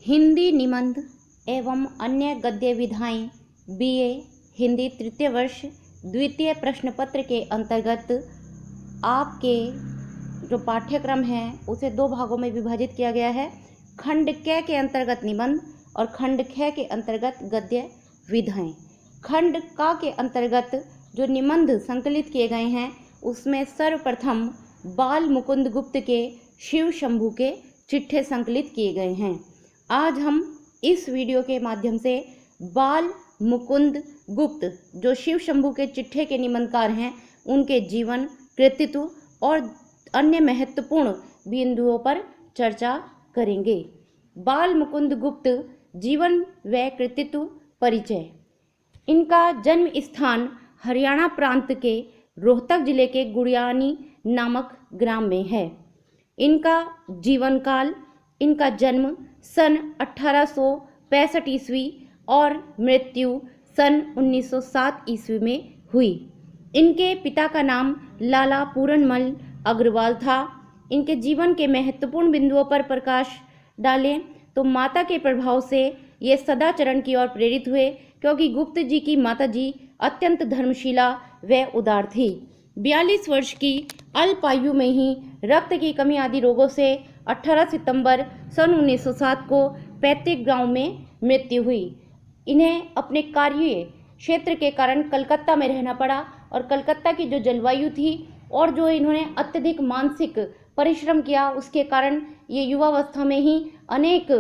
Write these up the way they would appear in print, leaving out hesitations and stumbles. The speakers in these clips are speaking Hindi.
हिंदी निबंध एवं अन्य गद्य विधाएं बीए हिंदी तृतीय वर्ष द्वितीय प्रश्न पत्र के अंतर्गत आपके जो पाठ्यक्रम है उसे दो भागों में विभाजित किया गया है। खंड क के अंतर्गत निबंध और खंड ख के अंतर्गत गद्य विधाएं। खंड क के अंतर्गत जो निबंध संकलित किए गए हैं उसमें सर्वप्रथम बाल मुकुंद गुप्त के शिव शंभू के चिट्ठे संकलित किए गए हैं। आज हम इस वीडियो के माध्यम से बाल मुकुंद गुप्त जो शिव शंभू के चिट्ठे के निबंधकार हैं उनके जीवन, कृतित्व और अन्य महत्वपूर्ण बिंदुओं पर चर्चा करेंगे। बाल मुकुंद गुप्त जीवन व कृतित्व परिचय। इनका जन्म स्थान हरियाणा प्रांत के रोहतक जिले के गुड़ियानी नामक ग्राम में है। इनका जीवन काल, इनका जन्म सन 1865 ईस्वी और मृत्यु सन 1907 ईस्वी में हुई। इनके पिता का नाम लाला पूरनमल अग्रवाल था। इनके जीवन के महत्वपूर्ण बिंदुओं पर प्रकाश डालें तो माता के प्रभाव से ये सदाचरण की ओर प्रेरित हुए, क्योंकि गुप्त जी की माता जी अत्यंत धर्मशीला व उदार थी। 42 वर्ष की अल्प आयु में ही रक्त की कमी आदि रोगों से 18 सितंबर सन 1907 को पैतृक गांव में मृत्यु हुई। इन्हें अपने कार्य क्षेत्र के कारण कलकत्ता में रहना पड़ा और कलकत्ता की जो जलवायु थी और जो इन्होंने अत्यधिक मानसिक परिश्रम किया उसके कारण ये युवावस्था में ही अनेक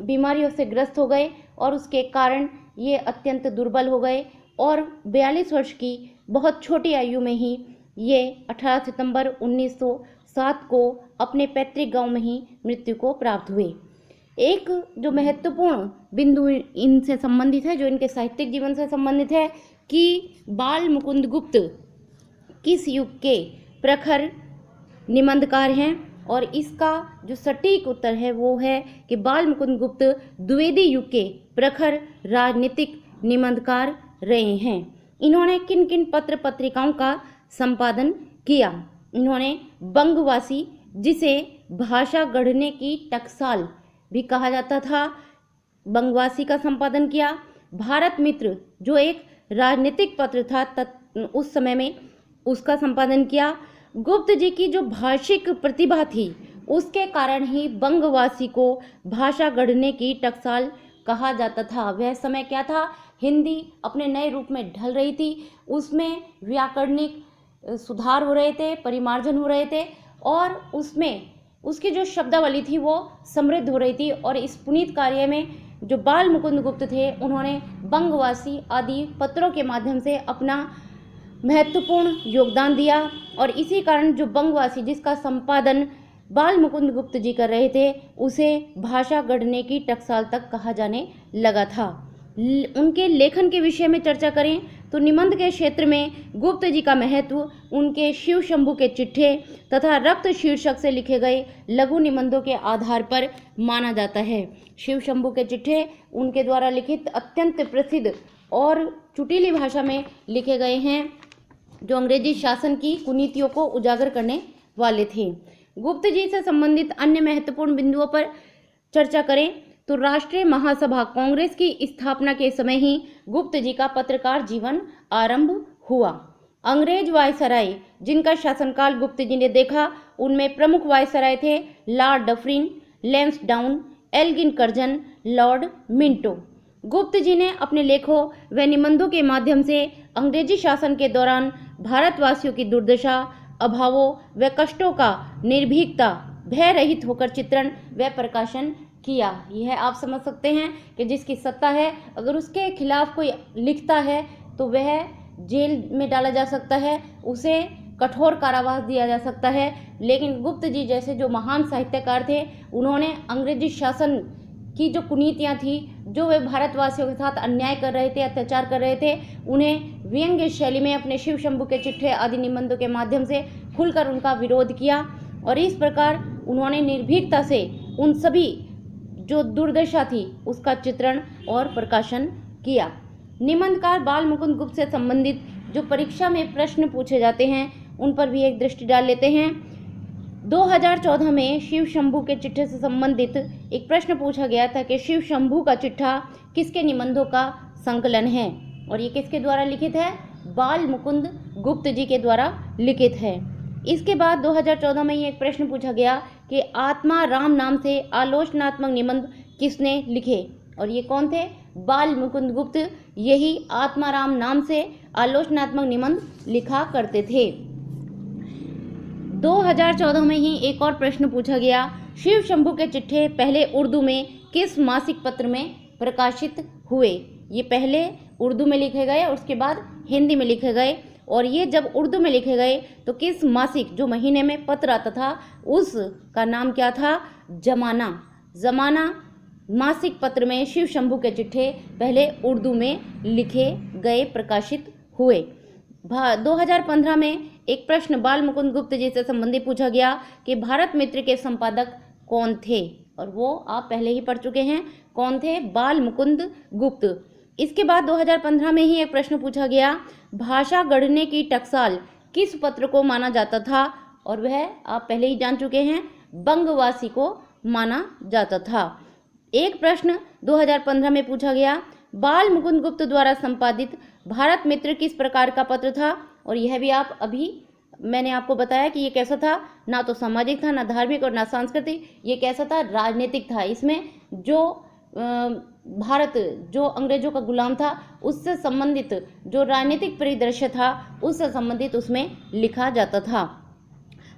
बीमारियों से ग्रस्त हो गए और उसके कारण ये अत्यंत दुर्बल हो गए और 42 वर्ष की बहुत छोटी आयु में ही ये 18 सितंबर 1907 को अपने पैतृक गांव में ही मृत्यु को प्राप्त हुए। एक जो महत्वपूर्ण बिंदु इनसे संबंधित है, जो इनके साहित्यिक जीवन से संबंधित है, कि बाल मुकुंद गुप्त किस युग के प्रखर निबंधकार हैं, और इसका जो सटीक उत्तर है वो है कि बाल मुकुंद गुप्त द्विवेदी युग के प्रखर राजनीतिक निबंधकार रहे हैं। इन्होंने किन किन पत्र पत्रिकाओं का संपादन किया? इन्होंने बंगवासी, जिसे भाषा गढ़ने की टकसाल भी कहा जाता था, बंगवासी का संपादन किया। भारत मित्र जो एक राजनीतिक पत्र था उस समय में, उसका संपादन किया। गुप्त जी की जो भाषिक प्रतिभा थी उसके कारण ही बंगवासी को भाषा गढ़ने की टकसाल कहा जाता था। वह समय क्या था? हिंदी अपने नए रूप में ढल रही थी, उसमें व्याकरणिक सुधार हो रहे थे, परिमार्जन हो रहे थे और उसमें उसकी जो शब्दावली थी वो समृद्ध हो रही थी। और इस पुनीत कार्य में जो बाल मुकुंद गुप्त थे उन्होंने बंगवासी आदि पत्रों के माध्यम से अपना महत्वपूर्ण योगदान दिया और इसी कारण जो बंगवासी जिसका संपादन बाल मुकुंद गुप्त जी कर रहे थे उसे भाषा गढ़ने की टकसाल तक कहा जाने लगा था। उनके लेखन के विषय में चर्चा करें तो निबंध के क्षेत्र में गुप्त जी का महत्व उनके शिव शंभू के चिट्ठे तथा रक्त शीर्षक से लिखे गए लघु निबंधों के आधार पर माना जाता है। शिव शंभू के चिट्ठे उनके द्वारा लिखित अत्यंत प्रसिद्ध और चुटीली भाषा में लिखे गए हैं, जो अंग्रेजी शासन की कुनीतियों को उजागर करने वाले थे। गुप्त जी से संबंधित अन्य महत्वपूर्ण बिंदुओं पर चर्चा करें तो राष्ट्रीय महासभा कांग्रेस की स्थापना के समय ही गुप्त जी का पत्रकार जीवन आरंभ हुआ। अंग्रेज वायसराय जिनका शासनकाल गुप्त जी ने देखा उनमें प्रमुख वायसराय थे Lord Dufferin, Lansdowne, Elgin Curzon, Lord Minto. Gupta ji ने अपने लेखों व निबंधों के माध्यम से अंग्रेजी शासन के दौरान भारतवासियों की दुर्दशा, अभावों व कष्टों का निर्भीकता, भय रहित होकर चित्रण व प्रकाशन किया। यह आप समझ सकते हैं कि जिसकी सत्ता है अगर उसके खिलाफ कोई लिखता है तो वह जेल में डाला जा सकता है, उसे कठोर कारावास दिया जा सकता है। लेकिन गुप्त जी जैसे जो महान साहित्यकार थे उन्होंने अंग्रेजी शासन की जो कुनीतियाँ थी, जो वे भारतवासियों के साथ अन्याय कर रहे थे, अत्याचार कर रहे थे, उन्हें व्यंग्य शैली में अपने शिव शंभू के चिट्ठे आदि निबंधों के माध्यम से खुलकर उनका विरोध किया और इस प्रकार उन्होंने निर्भीकता से उन सभी जो दुर्दशा थी उसका चित्रण और प्रकाशन किया। निबंधकार बाल मुकुंद गुप्त से संबंधित जो परीक्षा में प्रश्न पूछे जाते हैं उन पर भी एक दृष्टि डाल लेते हैं। 2014 में शिव शंभू के चिट्ठे से संबंधित एक प्रश्न पूछा गया था कि शिव शंभू का चिट्ठा किसके निबंधों का संकलन है और ये किसके द्वारा लिखित है? बाल मुकुंद गुप्त जी के द्वारा लिखित है। इसके बाद 2014 में ही एक प्रश्न पूछा गया कि आत्मा राम नाम से आलोचनात्मक निबंध किसने लिखे और ये कौन थे? बाल मुकुंद गुप्त। यही आत्माराम नाम से आलोचनात्मक निबंध लिखा करते थे। 2014 में ही एक और प्रश्न पूछा गया, शिव शंभू के चिट्ठे पहले उर्दू में किस मासिक पत्र में प्रकाशित हुए? ये पहले उर्दू में लिखे गए और उसके बाद हिंदी में लिखे गए, और ये जब उर्दू में लिखे गए तो किस मासिक, जो महीने में पत्र आता था, उसका नाम क्या था? जमाना। जमाना मासिक पत्र में शिव शंभू के चिट्ठे पहले उर्दू में लिखे गए, प्रकाशित हुए। 2015 में एक प्रश्न बाल मुकुंद गुप्त जी से संबंधित पूछा गया कि भारत मित्र के संपादक कौन थे, और वो आप पहले ही पढ़ चुके हैं, कौन थे? बाल मुकुंद गुप्त। इसके बाद 2015 में ही एक प्रश्न पूछा गया, भाषा गढ़ने की टकसाल किस पत्र को माना जाता था, और वह आप पहले ही जान चुके हैं, बंगवासी को माना जाता था। एक प्रश्न 2015 में पूछा गया, बाल मुकुंद गुप्त द्वारा संपादित भारत मित्र किस प्रकार का पत्र था, और यह भी आप अभी मैंने आपको बताया कि ये कैसा था, ना तो सामाजिक था, ना धार्मिक और ना सांस्कृतिक, ये कैसा था? राजनीतिक था। इसमें जो भारत जो अंग्रेजों का गुलाम था उससे संबंधित जो राजनीतिक परिदृश्य था उससे संबंधित उसमें लिखा जाता था।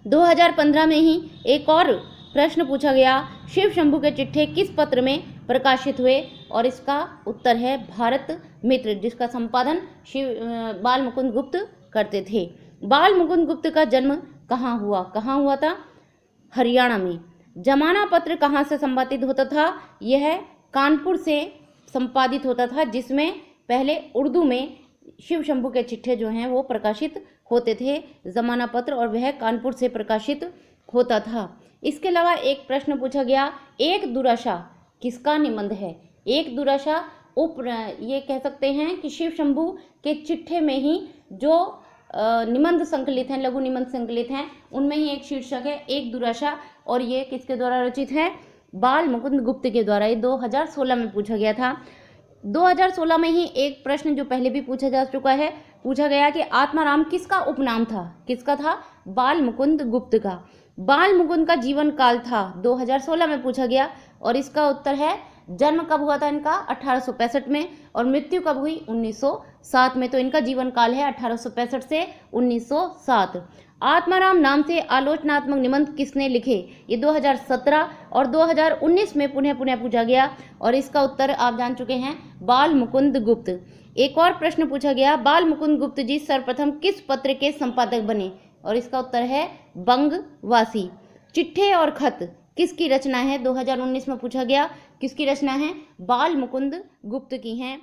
2015 में ही एक और प्रश्न पूछा गया, शिव शंभू के चिट्ठे किस पत्र में प्रकाशित हुए, और इसका उत्तर है भारत मित्र, जिसका संपादन बाल मुकुंद गुप्त करते थे। बाल मुकुंद गुप्त का जन्म कहाँ हुआ था? हरियाणा में। जमाना पत्र कहाँ से संपादित होता था? यह कानपुर से संपादित होता था, जिसमें पहले उर्दू में शिव शंभू के चिट्ठे जो हैं वो प्रकाशित होते थे, जमाना पत्र, और वह कानपुर से प्रकाशित होता था। इसके अलावा एक प्रश्न पूछा गया, एक दुराशा किसका निबंध है? एक दुराशा ये कह सकते हैं कि शिव शंभू के चिट्ठे में ही जो निबंध संकलित हैं, लघु निबंध संकलित हैं, उनमें ही एक शीर्षक है एक दुराशा, और ये किसके द्वारा रचित है? बाल मुकुंद गुप्त के द्वारा। ये 2016 में पूछा गया था। 2016 में ही एक प्रश्न जो पहले भी पूछा जा चुका है, पूछा गया कि आत्माराम किसका उपनाम था? किसका था? बाल मुकुंद गुप्त का। बाल मुकुंद का जीवन काल था 2016 में पूछा गया, और इसका उत्तर है, जन्म कब हुआ था इनका? 1865 में, और मृत्यु कब हुई? 1907 में। तो इनका जीवन काल है 1865 से 1907। आत्माराम नाम से आलोचनात्मक निबंध किसने लिखे? ये 2017 और 2019 में पुनः पूछा गया, और इसका उत्तर आप जान चुके हैं, बाल मुकुंद गुप्त। एक और प्रश्न पूछा गया, बाल मुकुंद गुप्त जी सर्वप्रथम किस पत्र के संपादक बने, और इसका उत्तर है बंगवासी। चिट्ठे और खत किसकी रचना है? 2019 में पूछा गया, किसकी रचना है? बाल मुकुंद गुप्त की हैं।